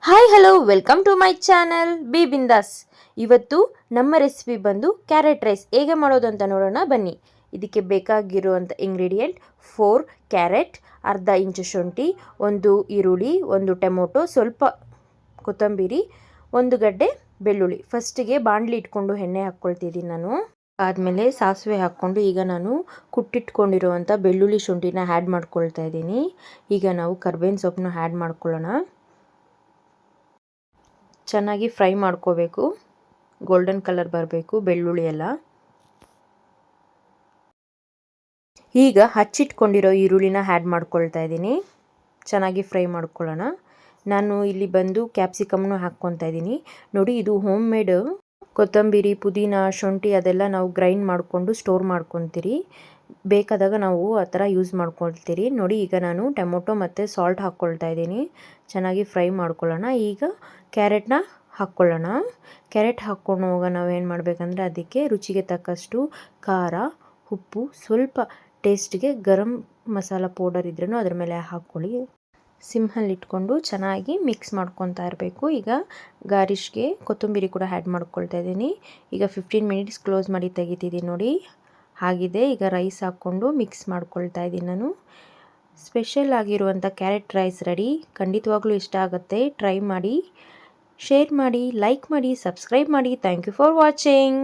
Hi hello welcome to my channel B Bindaas. ಇವತ್ತು ನಮ್ಮ recipe ಬಂದು ಕ್ಯಾರೆಟ್ ರೈಸ್ ಹೇಗೆ ಮಾಡೋದು ಅಂತ ನೋಡೋಣ ಬನ್ನಿ. ಇದಕ್ಕೆ ಬೇಕಾಗಿರುವಂಥ ಇಂಗ್ರೀಡಿಯೆಂಟ್ 4 ಕ್ಯಾರೆಟ್, ಅರ್ಧ ಇಂಚು ಶುಂಠಿ, ಒಂದು ಈರುಳ್ಳಿ, ಒಂದು ಟೊಮೊಟೊ, ಸ್ವಲ್ಪ ಕೊತ್ತಂಬರಿ, ಒಂದು ಗಡ್ಡೆ ಬೆಳ್ಳುಳ್ಳಿ. ಫಸ್ಟಿಗೆ ಬಾಣಲಿ ಇಟ್ಕೊಂಡು ಎಣ್ಣೆ ಹಾಕ್ಕೊಳ್ತಿದ್ದೀನಿ ನಾನು. ಆದಮೇಲೆ ಸಾಸಿವೆ ಹಾಕ್ಕೊಂಡು ಈಗ ನಾನು ಕುಟ್ಟಿಟ್ಕೊಂಡಿರುವಂಥ ಬೆಳ್ಳುಳ್ಳಿ ಶುಂಠಿನ ಆ್ಯಡ್ ಮಾಡ್ಕೊಳ್ತಾ ಇದ್ದೀನಿ. ಈಗ ನಾವು ಕರ್ಬೇವಿನ ಸೊಪ್ಪನ್ನ ಆ್ಯಡ್ ಮಾಡ್ಕೊಳ್ಳೋಣ. ಚೆನ್ನಾಗಿ ಫ್ರೈ ಮಾಡ್ಕೋಬೇಕು, ಗೋಲ್ಡನ್ ಕಲರ್ ಬರಬೇಕು ಬೆಳ್ಳುಳ್ಳಿ ಎಲ್ಲ. ಈಗ ಹಚ್ಚಿಟ್ಕೊಂಡಿರೋ ಈರುಳ್ಳಿನ ಆ್ಯಡ್ ಮಾಡ್ಕೊಳ್ತಾ ಇದ್ದೀನಿ. ಚೆನ್ನಾಗಿ ಫ್ರೈ ಮಾಡ್ಕೊಳ್ಳೋಣ. ನಾನು ಇಲ್ಲಿ ಬಂದು ಕ್ಯಾಪ್ಸಿಕಮ್ನು ಹಾಕ್ಕೊತಾ ಇದ್ದೀನಿ. ನೋಡಿ, ಇದು ಹೋಮ್ ಮೇಡ್ ಕೊತ್ತಂಬರಿ, ಪುದೀನ, ಶುಂಠಿ ಅದೆಲ್ಲ ನಾವು ಗ್ರೈಂಡ್ ಮಾಡಿಕೊಂಡು ಸ್ಟೋರ್ ಮಾಡ್ಕೊತೀರಿ. ಬೇಕಾದಾಗ ನಾವು ಆ ಥರ ಯೂಸ್ ಮಾಡ್ಕೊಳ್ತೀರಿ. ನೋಡಿ, ಈಗ ನಾನು ಟೊಮೊಟೊ ಮತ್ತು ಸಾಲ್ಟ್ ಹಾಕ್ಕೊಳ್ತಾ ಇದ್ದೀನಿ. ಚೆನ್ನಾಗಿ ಫ್ರೈ ಮಾಡ್ಕೊಳ್ಳೋಣ. ಈಗ ಕ್ಯಾರೆಟ್ನ ಹಾಕ್ಕೊಳ್ಳೋಣ. ಕ್ಯಾರೆಟ್ ಹಾಕ್ಕೊಂಡು ಹೋಗ ನಾವೇನು ಮಾಡಬೇಕಂದ್ರೆ ಅದಕ್ಕೆ ರುಚಿಗೆ ತಕ್ಕಷ್ಟು ಖಾರ, ಉಪ್ಪು, ಸ್ವಲ್ಪ ಟೇಸ್ಟ್ಗೆ ಗರಂ ಮಸಾಲ ಪೌಡರ್ ಇದ್ರೂ ಅದ್ರ ಮೇಲೆ ಹಾಕ್ಕೊಳ್ಳಿ. ಸಿಮ್ಮಲ್ಲಿ ಇಟ್ಕೊಂಡು ಚೆನ್ನಾಗಿ ಮಿಕ್ಸ್ ಮಾಡ್ಕೊತಾ ಇರಬೇಕು. ಈಗ ಗಾರ್ನಿಷ್ಗೆ ಕೊತ್ತಂಬರಿ ಕೂಡ ಆ್ಯಡ್ ಮಾಡ್ಕೊಳ್ತಾ ಇದ್ದೀನಿ. ಈಗ 15 ಮಿನಿಟ್ಸ್ ಕ್ಲೋಸ್ ಮಾಡಿ ತೆಗಿತಿದ್ದೀನಿ. ನೋಡಿ ಆಗಿದೆ. ಈಗ ರೈಸ್ ಹಾಕ್ಕೊಂಡು ಮಿಕ್ಸ್ ಮಾಡ್ಕೊಳ್ತಾ ಇದ್ದೀನಿ ನಾನು. ಸ್ಪೆಷಲ್ ಆಗಿರುವಂಥ ಕ್ಯಾರೆಟ್ ರೈಸ್ ರೆಡಿ. ಖಂಡಿತವಾಗ್ಲೂ ಇಷ್ಟ ಆಗುತ್ತೆ. ಟ್ರೈ ಮಾಡಿ, ಶೇರ್ ಮಾಡಿ, ಲೈಕ್ ಮಾಡಿ, ಸಬ್ಸ್ಕ್ರೈಬ್ ಮಾಡಿ. Thank you for watching.